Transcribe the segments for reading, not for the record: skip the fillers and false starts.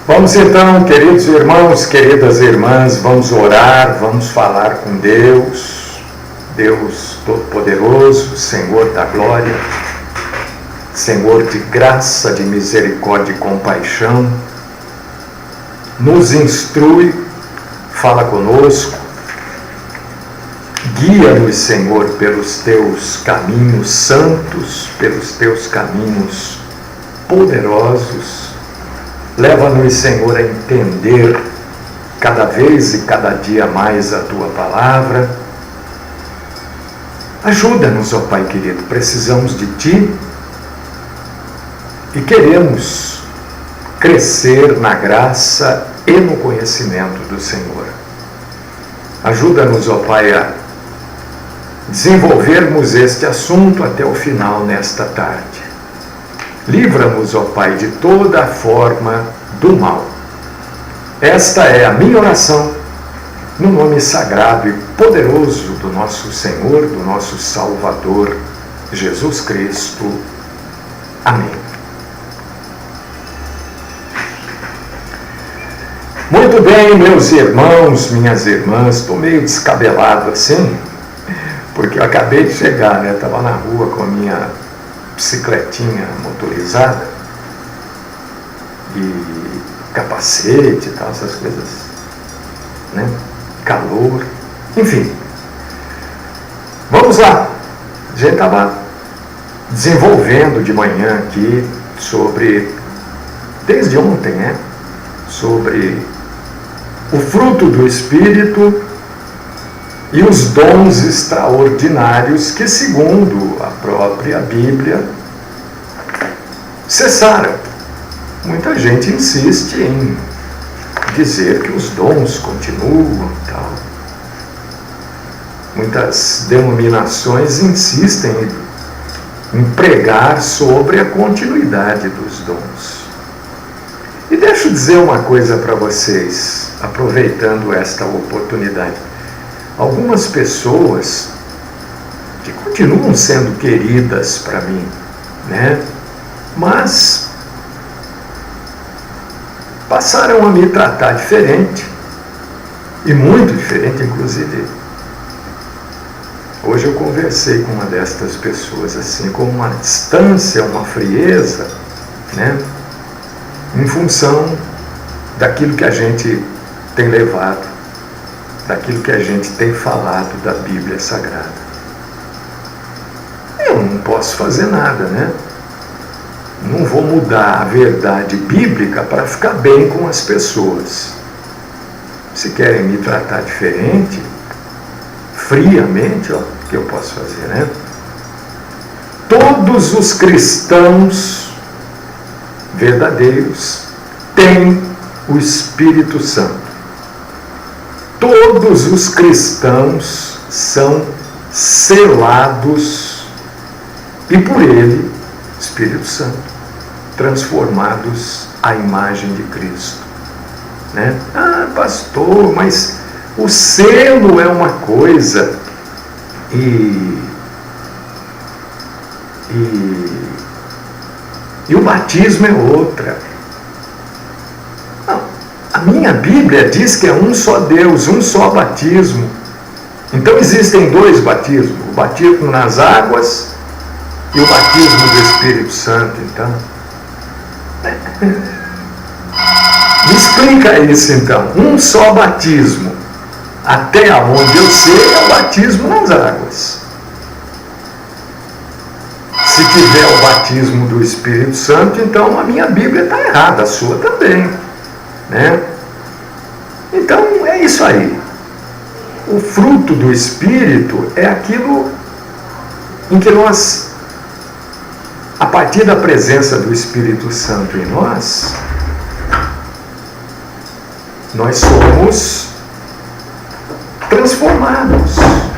Vamos então, queridos irmãos, queridas irmãs, vamos orar, vamos falar com Deus, Deus Todo-Poderoso, Senhor da glória, Senhor de graça, de misericórdia e compaixão. Nos instrui, fala conosco, guia-nos, Senhor, pelos teus caminhos santos, pelos teus caminhos poderosos. Leva-nos, Senhor, a entender cada vez e cada dia mais a Tua palavra. Ajuda-nos, ó Pai querido, precisamos de Ti e queremos crescer na graça e no conhecimento do Senhor. Ajuda-nos, ó Pai, a desenvolvermos este assunto até o final nesta tarde. Livra-nos, ó Pai, de toda a forma do mal. Esta é a minha oração, no nome sagrado e poderoso do nosso Senhor, do nosso Salvador, Jesus Cristo. Amém. Muito bem, meus irmãos, minhas irmãs, estou meio descabelado assim, porque eu acabei de chegar, né? Estava na rua com a minha bicicletinha motorizada e capacete e tal, essas coisas, né? Calor, enfim. Vamos lá. A gente estava desenvolvendo de manhã aqui sobre, desde ontem, né? Sobre o fruto do Espírito e os dons extraordinários que, segundo a própria Bíblia, cessaram. Muita gente insiste em dizer que os dons continuam e tal. Muitas denominações insistem em pregar sobre a continuidade dos dons. E deixa eu dizer uma coisa para vocês, aproveitando esta oportunidade. Algumas pessoas que continuam sendo queridas para mim, né? Mas passaram a me tratar diferente, e muito diferente, inclusive. Hoje eu conversei com uma destas pessoas, assim, com uma distância, uma frieza, né? Em função daquilo que a gente tem levado, daquilo que a gente tem falado da Bíblia Sagrada. Eu não posso fazer nada, né? Não vou mudar a verdade bíblica para ficar bem com as pessoas. Se querem me tratar diferente, friamente, ó, o que eu posso fazer, né? Todos os cristãos verdadeiros têm o Espírito Santo. Todos os cristãos são selados e por ele, Espírito Santo, transformados à imagem de Cristo, né? Ah, pastor, mas o selo é uma coisa e o batismo é outra. Não, a minha Bíblia diz que é um só Deus, um só batismo. Então existem dois batismos, o batismo nas águas e o batismo do Espírito Santo. Então, me explica isso então. Um só batismo, até onde eu sei, é o batismo nas águas. Se tiver o batismo do Espírito Santo, então a minha Bíblia está errada, a sua também, né? Então é isso aí. O fruto do Espírito é aquilo em que nós, a partir da presença do Espírito Santo em nós somos transformados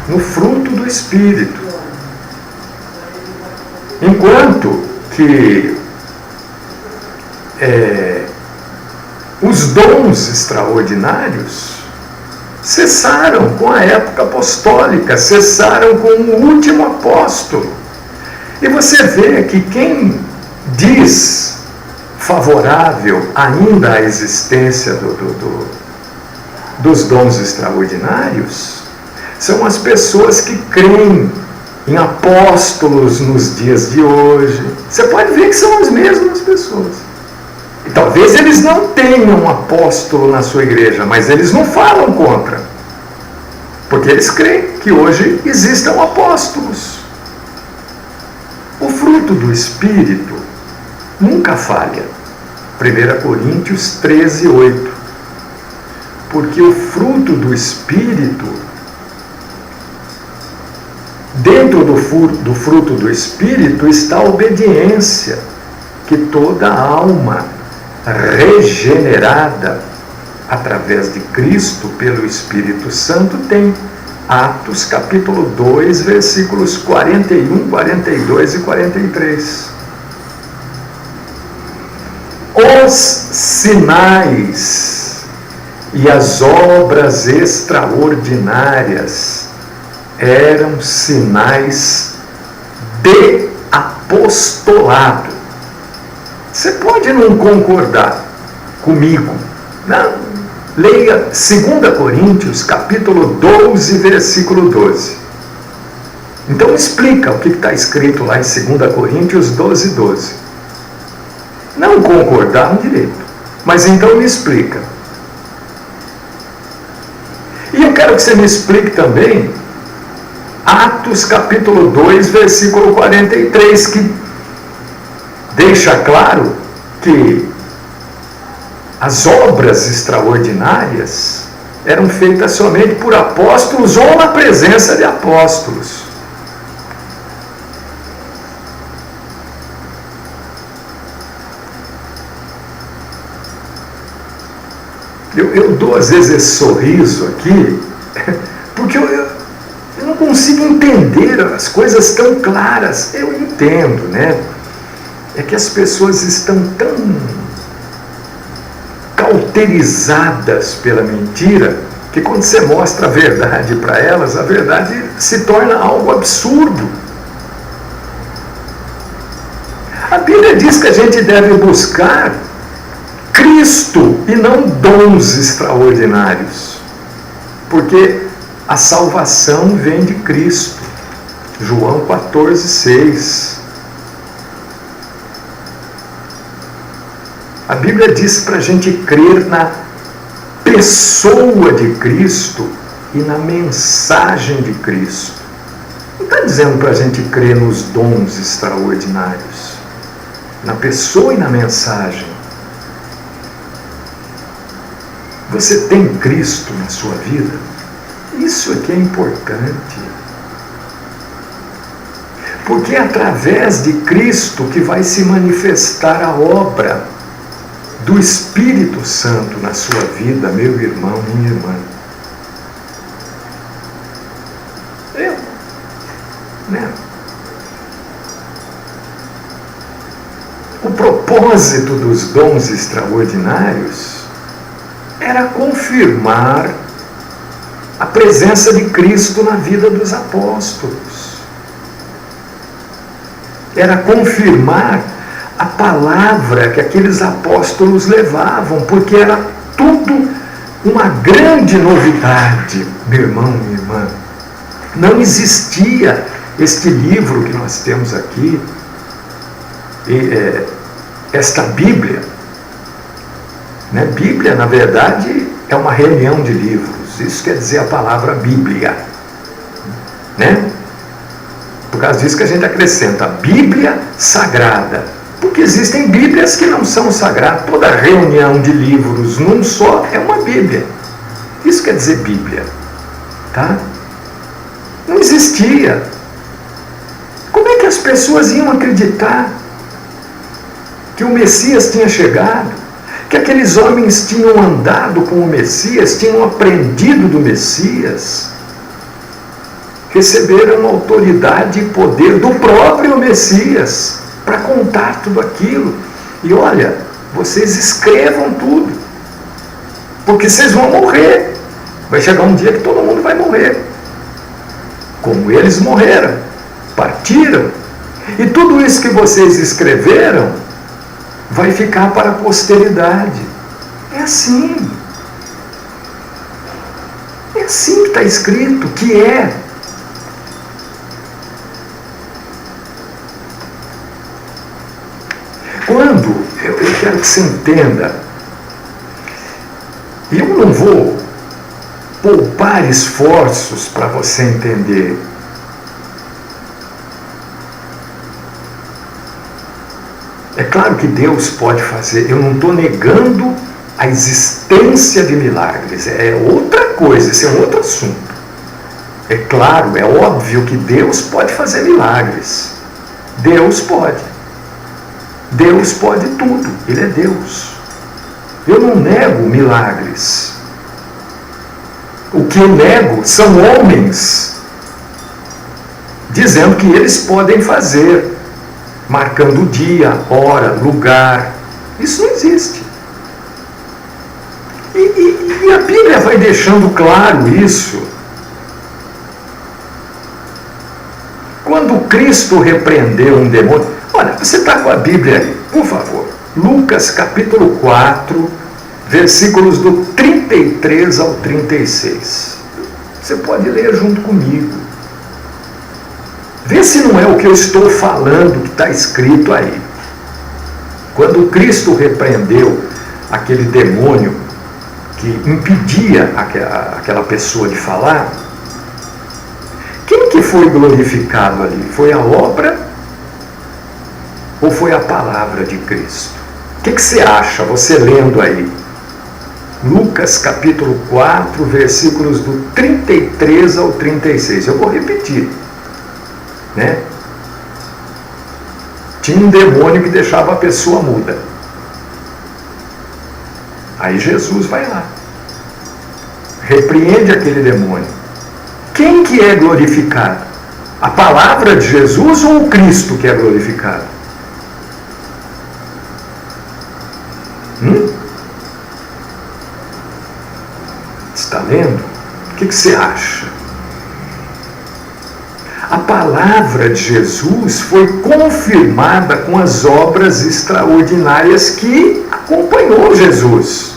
no fruto do Espírito. Enquanto que os dons extraordinários cessaram com a época apostólica, cessaram com o último apóstolo. E você vê que quem diz favorável ainda à existência dos dons extraordinários são as pessoas que creem em apóstolos nos dias de hoje. Você pode ver que são as mesmas pessoas. E talvez eles não tenham um apóstolo na sua igreja, mas eles não falam contra. Porque eles creem que hoje existam apóstolos. O fruto do Espírito nunca falha. 1 Coríntios 13, 8. Porque o fruto do Espírito, dentro do fruto do Espírito está a obediência, que toda alma regenerada através de Cristo pelo Espírito Santo tem. Atos capítulo 2, versículos 41, 42 e 43. Os sinais e as obras extraordinárias eram sinais de apostolado. Você pode não concordar comigo, não? Leia 2 Coríntios, capítulo 12, versículo 12. Então explica o que está escrito lá em 2 Coríntios 12, 12. Não concordar é um direito, mas então me explica. E eu quero que você me explique também Atos capítulo 2, versículo 43, que deixa claro que as obras extraordinárias eram feitas somente por apóstolos ou na presença de apóstolos. Eu dou às vezes esse sorriso aqui, porque eu não consigo entender as coisas tão claras. Eu entendo, né? É que as pessoas estão tão cauterizadas pela mentira, que quando você mostra a verdade para elas, a verdade se torna algo absurdo. A Bíblia diz que a gente deve buscar Cristo e não dons extraordinários, porque a salvação vem de Cristo. João 14, 6. A Bíblia diz para a gente crer na pessoa de Cristo e na mensagem de Cristo. Não está dizendo para a gente crer nos dons extraordinários, na pessoa e na mensagem. Você tem Cristo na sua vida? Isso é que é importante. Porque é através de Cristo que vai se manifestar a obra do Espírito Santo na sua vida, meu irmão, minha irmã. O propósito dos dons extraordinários era confirmar a presença de Cristo na vida dos apóstolos. Era confirmar a palavra que aqueles apóstolos levavam, porque era tudo uma grande novidade, meu irmão, minha irmã. Não existia este livro que nós temos aqui, esta Bíblia. Né? Bíblia, na verdade, é uma reunião de livros. Isso quer dizer a palavra Bíblia. Né? Por causa disso que a gente acrescenta Bíblia Sagrada. Porque existem Bíblias que não são sagradas. Toda reunião de livros num só é uma Bíblia. Isso quer dizer Bíblia. Tá? Não existia. Como é que as pessoas iam acreditar que o Messias tinha chegado? Que aqueles homens tinham andado com o Messias, tinham aprendido do Messias, receberam autoridade e poder do próprio Messias para contar tudo aquilo. E olha, vocês escrevam tudo, porque vocês vão morrer. Vai chegar um dia que todo mundo vai morrer, como eles morreram, partiram. E tudo isso que vocês escreveram vai ficar para a posteridade. É assim. É assim que está escrito, que é. Quando, eu quero que você entenda, e eu não vou poupar esforços para você entender. É claro que Deus pode fazer, eu não estou negando a existência de milagres, é outra coisa, esse é um outro assunto. É claro, é óbvio que Deus pode fazer milagres. Deus pode. Deus pode tudo, Ele é Deus. Eu não nego milagres. O que eu nego são homens dizendo que eles podem fazer, marcando dia, hora, lugar. Isso não existe. E a Bíblia vai deixando claro isso. Quando Cristo repreendeu um demônio... Olha, você está com a Bíblia aí, por favor. Lucas capítulo 4, versículos do 33 ao 36. Você pode ler junto comigo. Vê se não é o que eu estou falando que está escrito aí. Quando Cristo repreendeu aquele demônio que impedia aquela pessoa de falar, quem que foi glorificado ali? Foi a obra ou foi a palavra de Cristo? O que você acha, você lendo aí? Lucas capítulo 4, versículos do 33 ao 36. Eu vou repetir. Né? Tinha um demônio que deixava a pessoa muda. Aí Jesus vai lá, repreende aquele demônio. Quem que é glorificado? A palavra de Jesus ou o Cristo que é glorificado? Está lendo? O que você acha? A palavra de Jesus foi confirmada com as obras extraordinárias que acompanhou Jesus.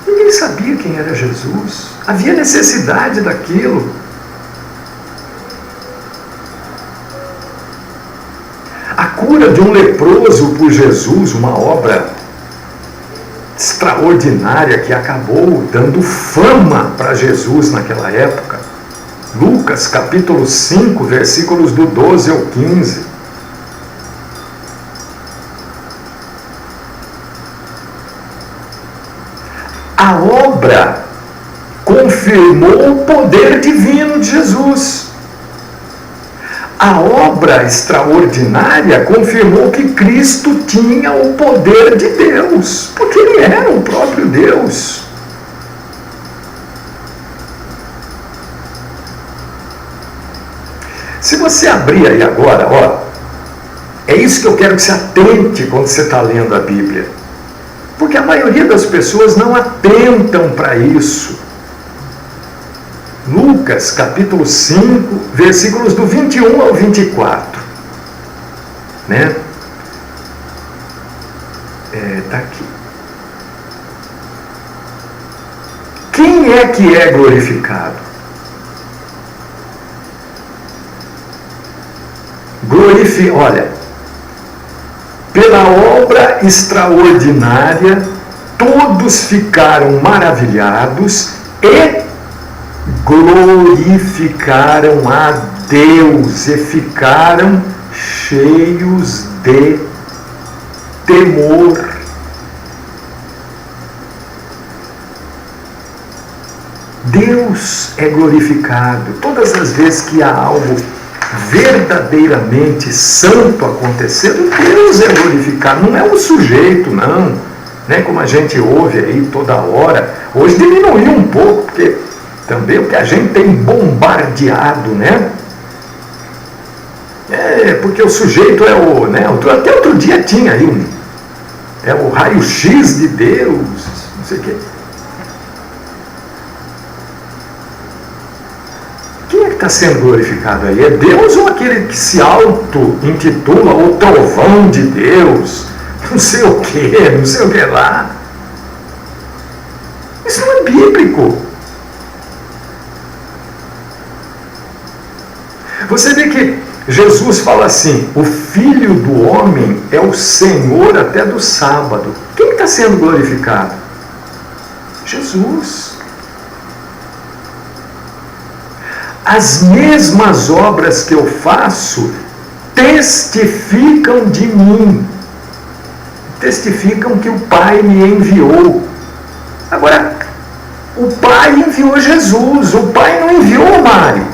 Ninguém sabia quem era Jesus. Havia necessidade daquilo. A cura de um leproso por Jesus, uma obra extraordinária que acabou dando fama para Jesus naquela época. Lucas capítulo 5, versículos do 12 ao 15. A obra confirmou o poder divino de Jesus. A obra extraordinária confirmou que Cristo tinha o poder de Deus, porque Ele era o próprio Deus. Se você abrir aí agora, ó, é isso que eu quero que você atente quando você está lendo a Bíblia. Porque a maioria das pessoas não atentam para isso. Lucas, capítulo 5, versículos do 21 ao 24. Né? Está aqui. Quem é que é glorificado? Olha, pela obra extraordinária, todos ficaram maravilhados e glorificaram a Deus e ficaram cheios de temor. Deus é glorificado todas as vezes que há algo verdadeiramente santo acontecendo. Deus é glorificado, não é o sujeito, não, né? Como a gente ouve aí toda hora. Hoje diminuiu um pouco, porque também o que a gente tem bombardeado, né? Porque o sujeito é o, né? Até outro dia tinha aí o raio-x de Deus, não sei o quê. Quem é que está está sendo glorificado aí? É Deus ou aquele que se auto-intitula o trovão de Deus? Não sei o que, não sei o que lá. Isso não é bíblico. Você vê que Jesus fala assim: o Filho do Homem é o Senhor até do sábado. Quem está sendo glorificado? Jesus. As mesmas obras que eu faço testificam de mim. Testificam que o Pai me enviou. Agora, o Pai enviou Jesus, o Pai não enviou o Mário.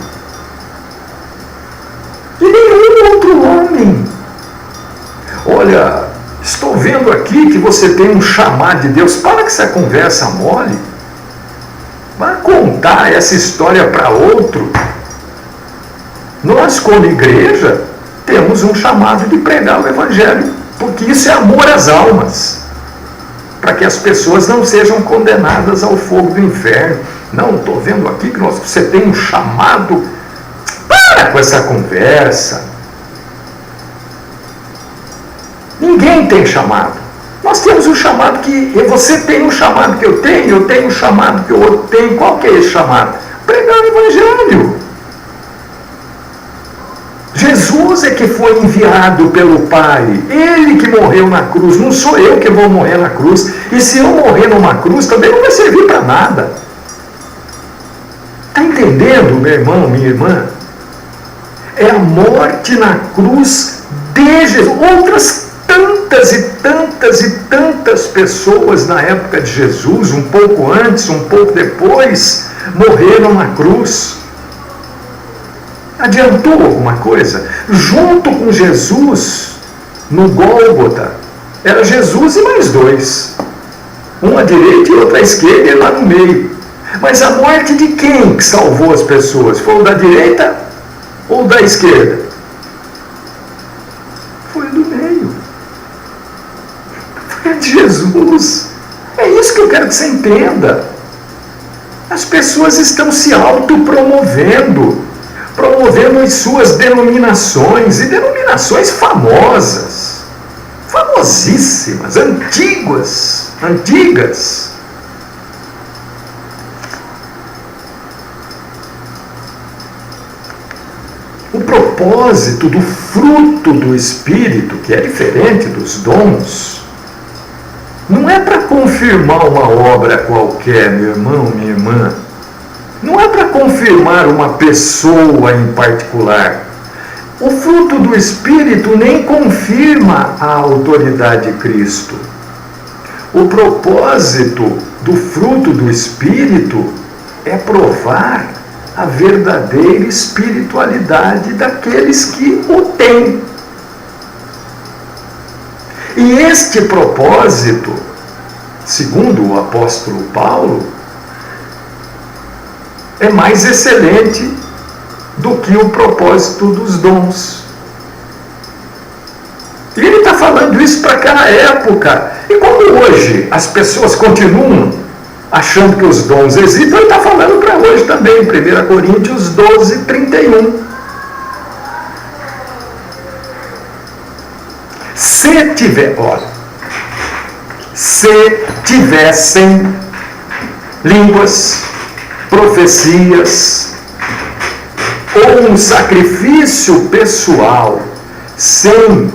E nenhum outro homem. Olha, estou vendo aqui que você tem um chamado de Deus. Para com essa conversa mole. Vai contar essa história para outro. Nós, como igreja, temos um chamado de pregar o Evangelho, porque isso é amor às almas, para que as pessoas não sejam condenadas ao fogo do inferno. Não, estou vendo aqui que você tem um chamado. Para com essa conversa. Ninguém tem chamado. Nós temos um chamado que você tem um chamado que eu tenho um chamado que o outro tem. Qual que é esse chamado? Pregar o Evangelho. Jesus é que foi enviado pelo Pai. Ele que morreu na cruz. Não sou eu que vou morrer na cruz. E se eu morrer numa cruz, também não vai servir para nada. Está entendendo, meu irmão, minha irmã? É a morte na cruz de Jesus. Outras tantas e tantas e tantas pessoas na época de Jesus, um pouco antes, um pouco depois, morreram na cruz. Adiantou alguma coisa? Junto com Jesus, no Gólgota, era Jesus e mais dois. Um à direita e outro à esquerda, e lá no meio. Mas a morte de quem que salvou as pessoas? Foi o da direita ou da esquerda? Foi do meio. Foi a de Jesus. É isso que eu quero que você entenda. As pessoas estão se autopromovendo, promovendo as suas denominações, e denominações famosas, famosíssimas, antigas. O propósito do fruto do Espírito, que é diferente dos dons, não é para confirmar uma obra qualquer, meu irmão, minha irmã. Não é para confirmar uma pessoa em particular. O fruto do Espírito nem confirma a autoridade de Cristo. O propósito do fruto do Espírito é provar a verdadeira espiritualidade daqueles que o têm. E este propósito, segundo o apóstolo Paulo, é mais excelente do que o propósito dos dons. E ele está falando isso para aquela época. E como hoje as pessoas continuam achando que os dons existem, ele está falando para hoje também, 1 Coríntios 12, 31. Se tivessem línguas, profecias ou um sacrifício pessoal sem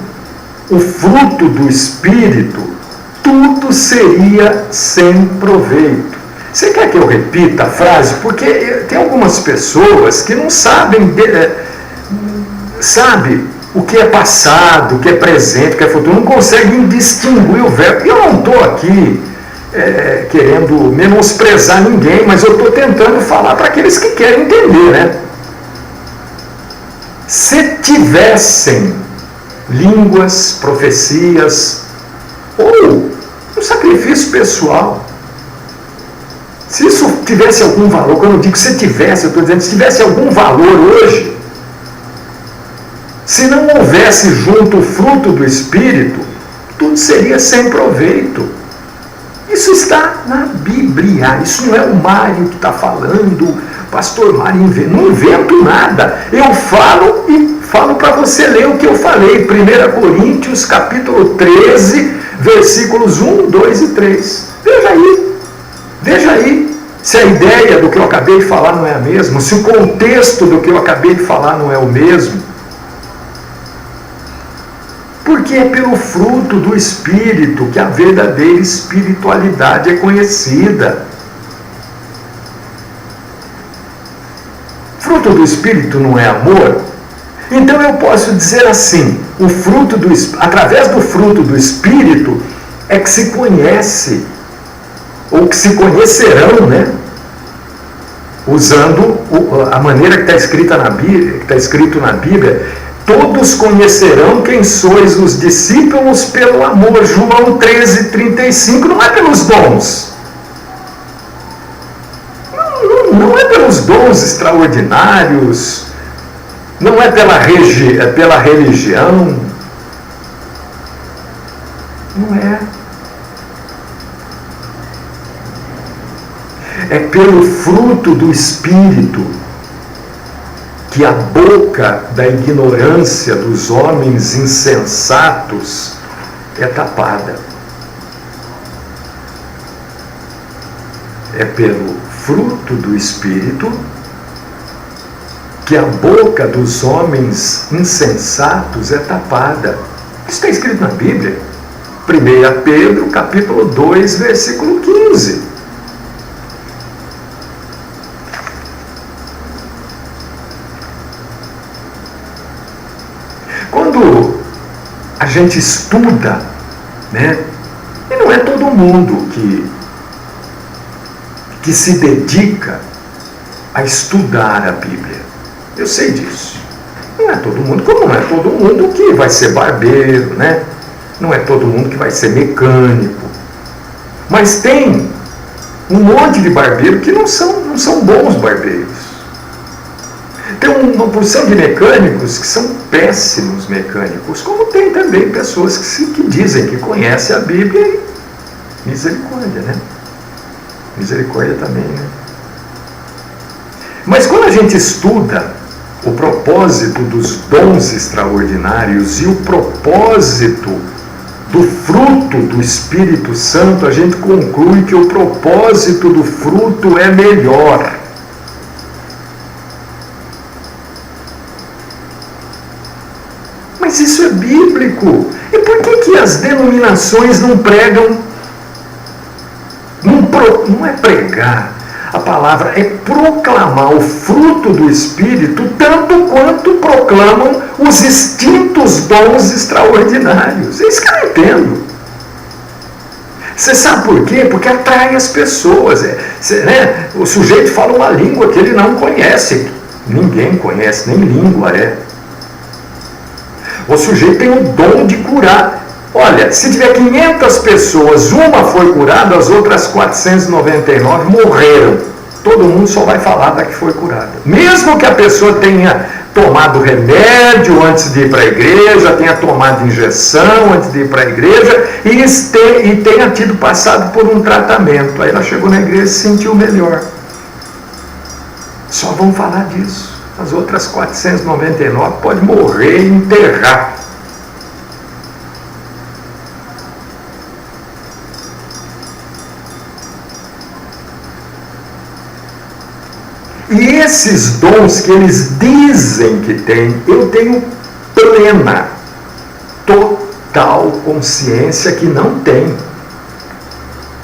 o fruto do Espírito, tudo seria sem proveito. Você quer que eu repita a frase? Porque tem algumas pessoas que não sabem, sabe o que é passado, o que é presente, o que é futuro, não conseguem distinguir o verbo. Eu não estou aqui querendo menosprezar ninguém, mas eu estou tentando falar para aqueles que querem entender, né? Se tivessem línguas, profecias ou um sacrifício pessoal, se isso tivesse algum valor, quando eu digo se tivesse, eu estou dizendo se tivesse algum valor hoje, se não houvesse junto o fruto do Espírito, tudo seria sem proveito. Isso está na Bíblia, isso não é o Mário que está falando, Pastor Mário, não invento nada. Eu falo e falo para você ler o que eu falei. 1 Coríntios, capítulo 13, versículos 1, 2 e 3. Veja aí se a ideia do que eu acabei de falar não é a mesma, se o contexto do que eu acabei de falar não é o mesmo. Porque é pelo fruto do Espírito que a verdadeira espiritualidade é conhecida. Fruto do Espírito não é amor? Então eu posso dizer assim, através do fruto do Espírito é que se conhece, ou que se conhecerão, né? Usando a maneira que está escrita na Bíblia, que está escrito na Bíblia, todos conhecerão quem sois os discípulos pelo amor. João 13:35, não é pelos dons. Não é pelos dons extraordinários, não é pela religião, não é. É pelo fruto do Espírito que a boca da ignorância dos homens insensatos é tapada. É pelo fruto do Espírito que a boca dos homens insensatos é tapada. Isso está escrito na Bíblia. 1 Pedro, capítulo 2, versículo 15. Quando a gente estuda, né, e não é todo mundo que se dedica a estudar a Bíblia. Eu sei disso. Não é todo mundo, como não é todo mundo que vai ser barbeiro, né? Não é todo mundo que vai ser mecânico. Mas tem um monte de barbeiro que não são bons barbeiros. Tem uma porção de mecânicos que são péssimos mecânicos, como tem também pessoas que dizem que conhecem a Bíblia e misericórdia, né? Misericórdia também, né? Mas quando a gente estuda o propósito dos dons extraordinários e o propósito do fruto do Espírito Santo, a gente conclui que o propósito do fruto é melhor. Mas isso é bíblico. E por que as denominações não pregam? Não é pregar. A palavra é proclamar o fruto do Espírito, tanto quanto proclamam os extintos dons extraordinários. É isso que eu não entendo. Você sabe por quê? Porque atrai as pessoas. Né? O sujeito fala uma língua que ele não conhece. Ninguém conhece, nem língua é. O sujeito tem o dom de curar. Olha, se tiver 500 pessoas, uma foi curada, as outras 499 morreram. Todo mundo só vai falar da que foi curada. Mesmo que a pessoa tenha tomado remédio antes de ir para a igreja, tenha tomado injeção antes de ir para a igreja e tenha tido passado por um tratamento. Aí ela chegou na igreja e se sentiu melhor. Só vão falar disso. As outras 499 podem morrer e enterrar. E esses dons que eles dizem que têm, eu tenho plena, total consciência que não tem.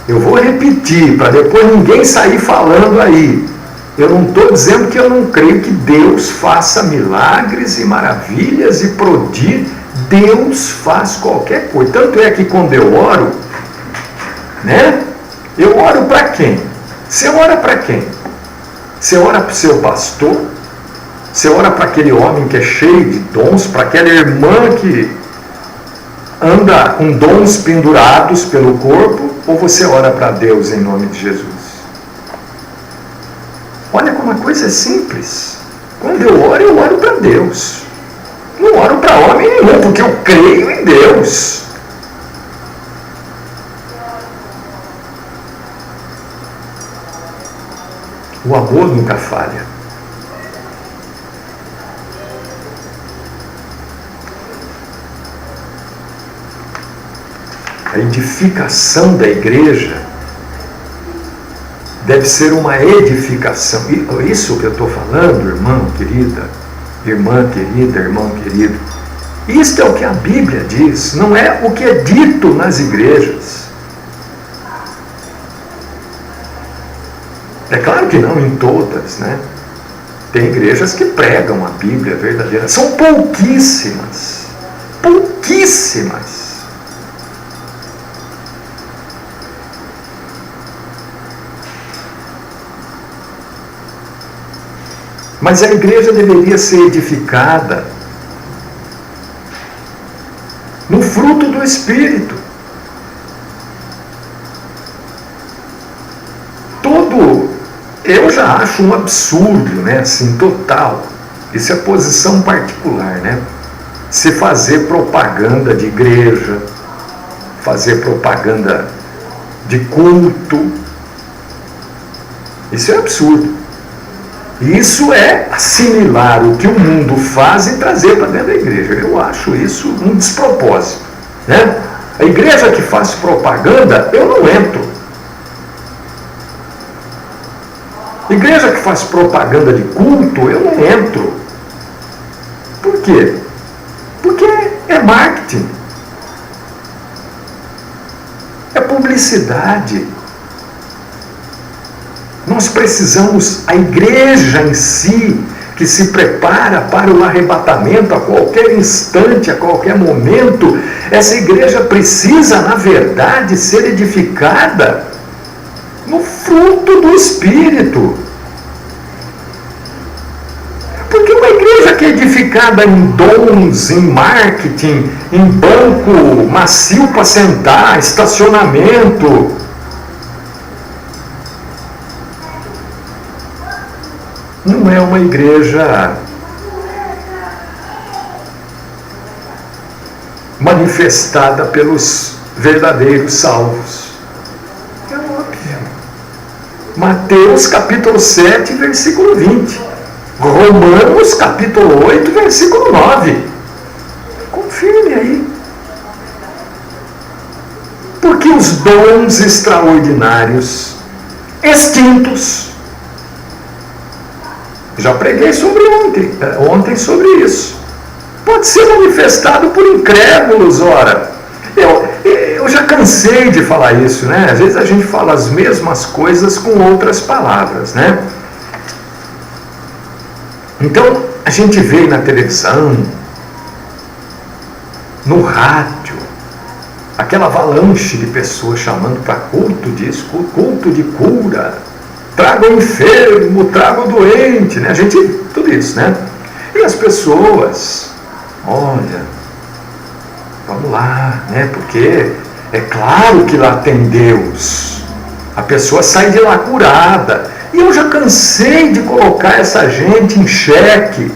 Eu vou repetir, para depois ninguém sair falando aí. Eu não estou dizendo que eu não creio que Deus faça milagres e maravilhas e prodígios. Deus faz qualquer coisa. Tanto é que quando eu oro, né? Eu oro para quem? Você ora para quem? Você ora para o seu pastor? Você ora para aquele homem que é cheio de dons? Para aquela irmã que anda com dons pendurados pelo corpo? Ou você ora para Deus em nome de Jesus? Olha como a coisa é simples. Quando eu oro para Deus. Não oro para homem nenhum, porque eu creio em Deus. O amor nunca falha. A edificação da igreja deve ser uma edificação. Isso que eu estou falando, irmão querida, irmão querido, isto é o que a Bíblia diz, não é o que é dito nas igrejas. É claro que não em todas, né? Tem igrejas que pregam a Bíblia verdadeira. São pouquíssimas. Pouquíssimas. Mas a igreja deveria ser edificada no fruto do Espírito. Eu já acho um absurdo, né? Assim, total. Isso é posição particular, né? Se fazer propaganda de igreja, fazer propaganda de culto, isso é absurdo. Isso é assimilar o que o mundo faz e trazer para dentro da igreja. Eu acho isso um despropósito, né? A igreja que faz propaganda, eu não entro. Igreja que faz propaganda de culto, eu não entro. Por quê? Porque é marketing. É publicidade. Nós precisamos, a igreja em si, que se prepara para o arrebatamento a qualquer instante, a qualquer momento, essa igreja precisa, na verdade, ser edificada no fruto do Espírito. Porque uma igreja que é edificada em dons, em marketing, em banco macio para sentar, estacionamento, não é uma igreja manifestada pelos verdadeiros salvos. É óbvio. Mateus capítulo 7, versículo 20. Romanos capítulo 8, versículo 9. Confirme aí. Porque os dons extraordinários, extintos, já preguei sobre ontem sobre isso, pode ser manifestado por incrédulos, ora. Eu já cansei de falar isso, né? Às vezes a gente fala as mesmas coisas com outras palavras, né? Então, a gente vê na televisão, no rádio, aquela avalanche de pessoas chamando para culto disso, culto de cura, traga o enfermo, traga o doente, né? A gente, tudo isso, né? E as pessoas, olha, vamos lá, né? Porque é claro que lá tem Deus. A pessoa sai de lá curada. E eu já cansei de colocar essa gente em xeque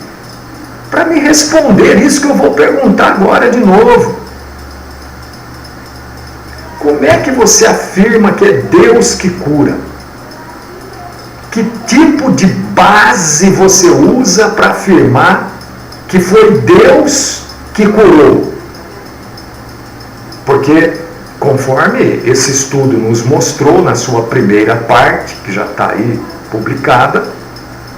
para me responder isso que eu vou perguntar agora de novo. Como é que você afirma que é Deus que cura? Que tipo de base você usa para afirmar que foi Deus que curou? Porque, conforme esse estudo nos mostrou na sua primeira parte, que já está aí publicada,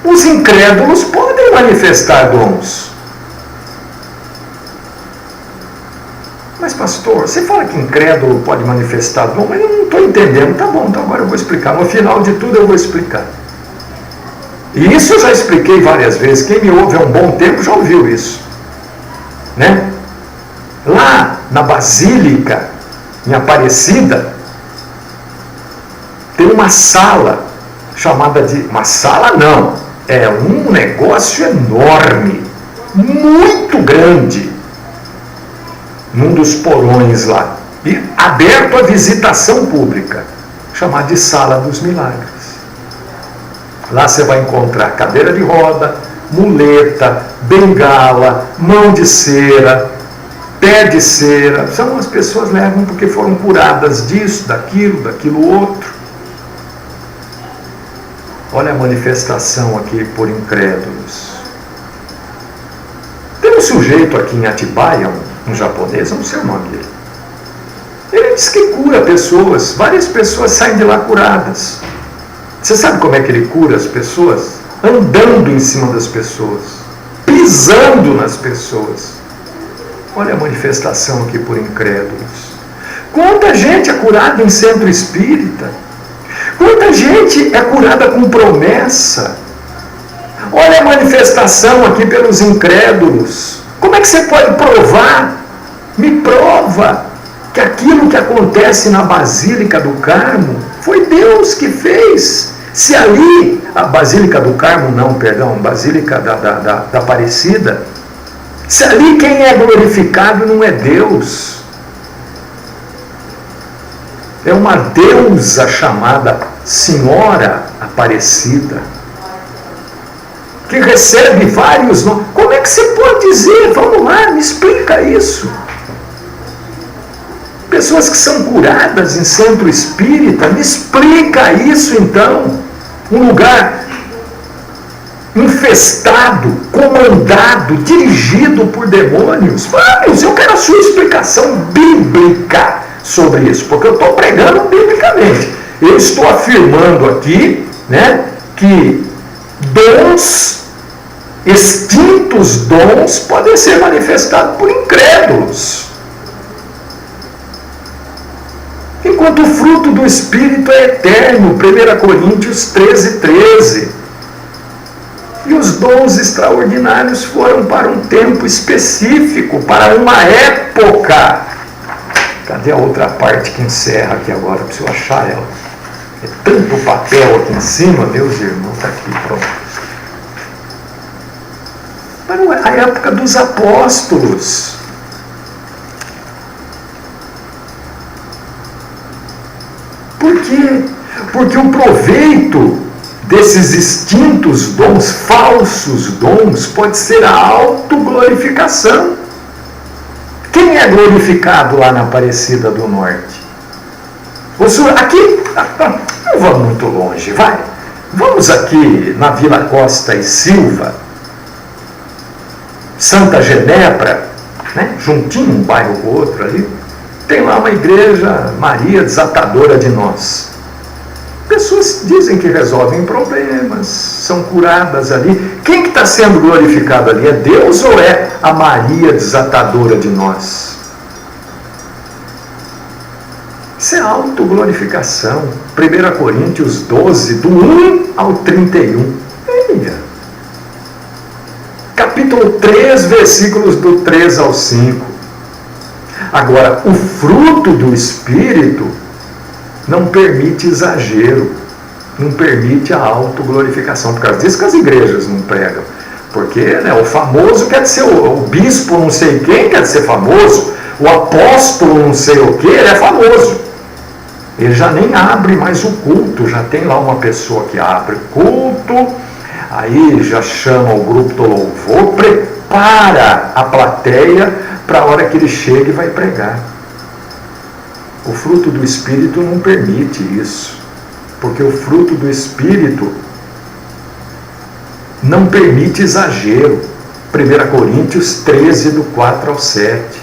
os incrédulos podem manifestar dons. Mas pastor, você fala que incrédulo pode manifestar dom, mas eu não estou entendendo. Tá bom, então agora eu vou explicar. No final de tudo eu vou explicar. E isso eu já expliquei várias vezes. Quem me ouve há um bom tempo já ouviu isso, né? Lá na Basílica, em Aparecida, tem uma sala chamada de... Uma sala não, é um negócio enorme, muito grande, num dos porões lá, e aberto à visitação pública, chamado de Sala dos Milagres. Lá você vai encontrar cadeira de roda, muleta, bengala, mão de cera, pé de cera. São as pessoas levam porque foram curadas disso, daquilo outro. Olha a manifestação aqui por incrédulos. Tem um sujeito aqui em Atibaia, um japonês, eu não sei o nome dele. Ele diz que cura pessoas, várias pessoas saem de lá curadas. Você sabe como é que ele cura as pessoas? Andando em cima das pessoas, pisando nas pessoas. Olha a manifestação aqui por incrédulos. Quanta gente é curada em centro espírita. Quanta gente é curada com promessa. Olha a manifestação aqui pelos incrédulos. Como é que você pode provar? Me prova que aquilo que acontece na Basílica do Carmo foi Deus que fez. Se ali, a Basílica do Carmo não, perdão, Basílica da Aparecida, se ali quem é glorificado não é Deus, é uma deusa chamada Senhora Aparecida, que recebe vários nomes. Como é que você pode dizer? Vamos lá, me explica isso. Pessoas que são curadas em centro espírita, me explica isso então. Um lugar infestado, comandado, dirigido por demônios. Vamos, eu quero a sua explicação bíblica sobre isso, porque eu estou pregando biblicamente. Eu estou afirmando aqui, né, que dons, extintos dons, podem ser manifestados por incrédulos. Enquanto o fruto do Espírito é eterno, 1 Coríntios 13:13. E os dons extraordinários foram para um tempo específico, para uma época. Cadê a outra parte que encerra aqui agora? Eu preciso achar ela. É tanto papel aqui em cima, meus irmãos, está aqui, pronto. Para a época dos apóstolos. Por quê? Porque o proveito desses extintos dons, falsos dons, pode ser a autoglorificação. Quem é glorificado lá na Aparecida do Norte? Aqui, não vamos muito longe, vai. Vamos aqui na Vila Costa e Silva, Santa Genebra, né? Juntinho um bairro com o outro ali. Tem lá uma igreja, Maria Desatadora de Nós. Pessoas dizem que resolvem problemas, são curadas ali. Quem que está sendo glorificado ali? É Deus ou é a Maria Desatadora de Nós? Isso é autoglorificação. 1 Coríntios 12, do 1 ao 31. Veja. Capítulo 3, versículos do 3 ao 5. Agora, o fruto do Espírito não permite exagero, não permite a autoglorificação. Por causa disso que as igrejas não pregam. Porque, né, o famoso quer ser o bispo não sei quem quer ser famoso, o apóstolo não sei o que, ele é famoso. Ele já nem abre mais o culto, já tem lá uma pessoa que abre o culto, aí já chama o grupo do louvor, prepara a plateia para a hora que ele chega e vai pregar. O fruto do Espírito não permite isso, porque o fruto do Espírito não permite exagero. 1 Coríntios 13, do 4 ao 7.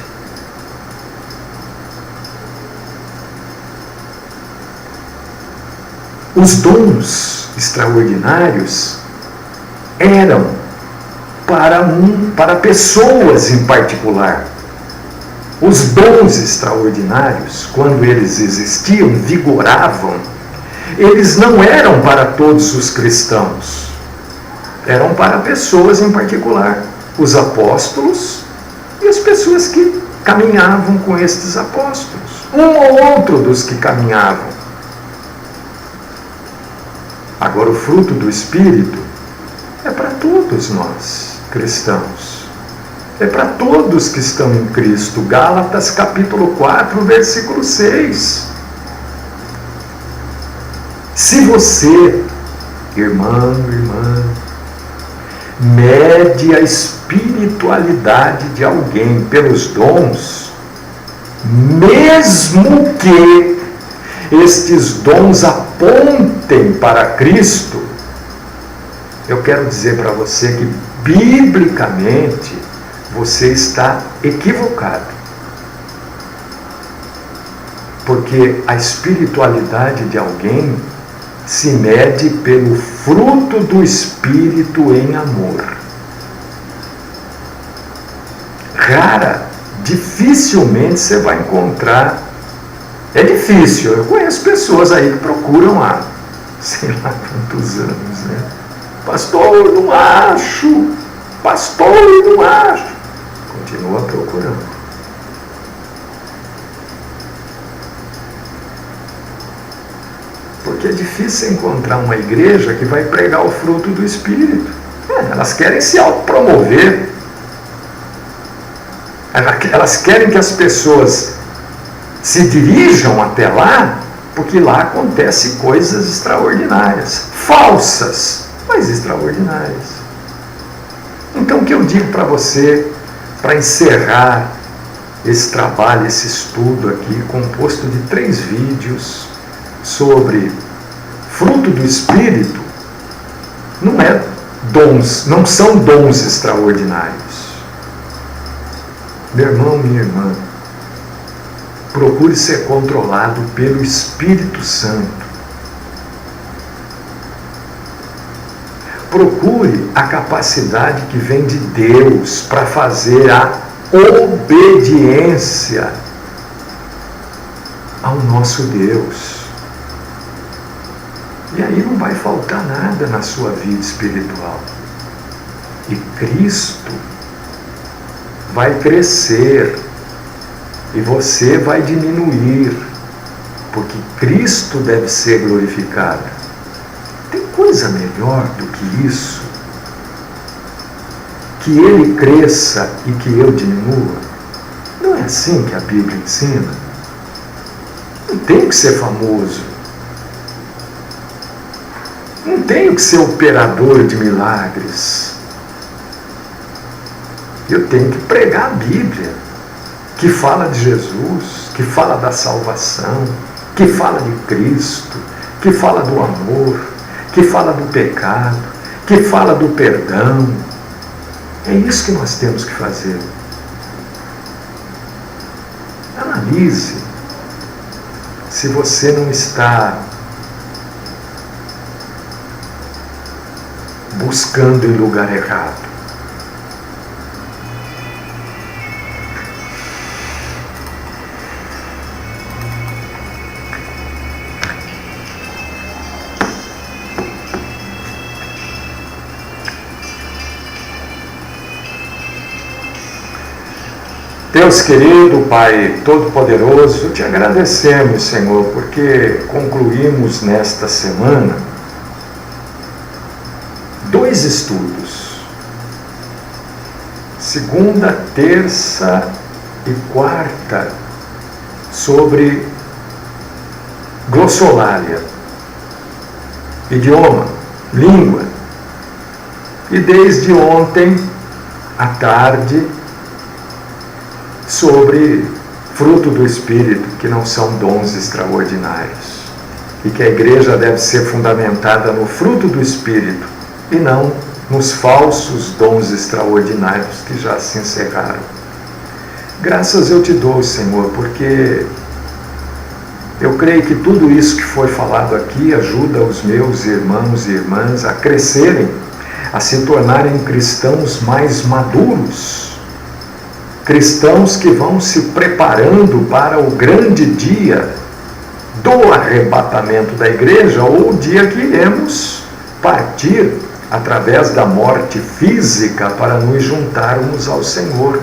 Os dons extraordinários eram para pessoas em particular. Os dons extraordinários, quando eles existiam, vigoravam, eles não eram para todos os cristãos, eram para pessoas em particular, os apóstolos e as pessoas que caminhavam com estes apóstolos, um ou outro dos que caminhavam. Agora, o fruto do Espírito é para todos nós, cristãos. É para todos que estão em Cristo. Gálatas capítulo 4, versículo 6. Se você, irmão, irmã, mede a espiritualidade de alguém pelos dons, mesmo que estes dons apontem para Cristo, eu quero dizer para você que, biblicamente, você está equivocado. Porque a espiritualidade de alguém se mede pelo fruto do Espírito em amor. Dificilmente você vai encontrar. É difícil, eu conheço pessoas aí que procuram há sei lá quantos anos, né? Pastor, não acho. Pastor, não acho. Continua procurando. Porque é difícil encontrar uma igreja que vai pregar o fruto do Espírito. Elas querem se autopromover. Elas querem que as pessoas se dirijam até lá, porque lá acontecem coisas extraordinárias. Falsas, mas extraordinárias. Então o que eu digo para você, para encerrar esse trabalho, esse estudo aqui, composto de 3 vídeos sobre fruto do Espírito, não são dons extraordinários. Meu irmão, minha irmã, procure ser controlado pelo Espírito Santo. Procure a capacidade que vem de Deus para fazer a obediência ao nosso Deus. E aí não vai faltar nada na sua vida espiritual. E Cristo vai crescer e você vai diminuir, porque Cristo deve ser glorificado. Tem coisa melhor do que isso? Que Ele cresça e que eu diminua? Não é assim que a Bíblia ensina? Não tenho que ser famoso. Não tenho que ser operador de milagres. Eu tenho que pregar a Bíblia, que fala de Jesus, que fala da salvação, que fala de Cristo, que fala do amor, que fala do pecado, que fala do perdão. É isso que nós temos que fazer. Analise se você não está buscando em lugar errado. Deus querido, Pai Todo-Poderoso, te agradecemos, Senhor, porque concluímos nesta semana 2 estudos. Segunda, terça e quarta, sobre glossolalia, idioma, língua. E desde ontem à tarde, sobre fruto do Espírito, que não são dons extraordinários. E que a igreja deve ser fundamentada no fruto do Espírito e não nos falsos dons extraordinários que já se encerraram. Graças eu te dou, Senhor, porque eu creio que tudo isso que foi falado aqui ajuda os meus irmãos e irmãs a crescerem, a se tornarem cristãos mais maduros, cristãos que vão se preparando para o grande dia do arrebatamento da igreja, ou o dia que iremos partir através da morte física para nos juntarmos ao Senhor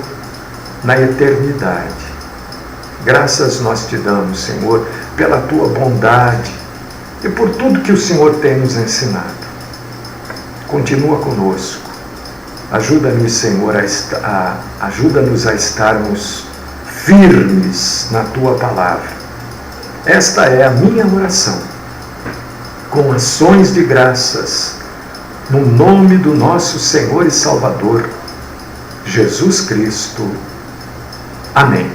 na eternidade. Graças nós te damos, Senhor, pela tua bondade e por tudo que o Senhor tem nos ensinado. Continua conosco. Ajuda-nos, Senhor, ajuda-nos a estarmos firmes na tua palavra. Esta é a minha oração, com ações de graças, no nome do nosso Senhor e Salvador, Jesus Cristo. Amém.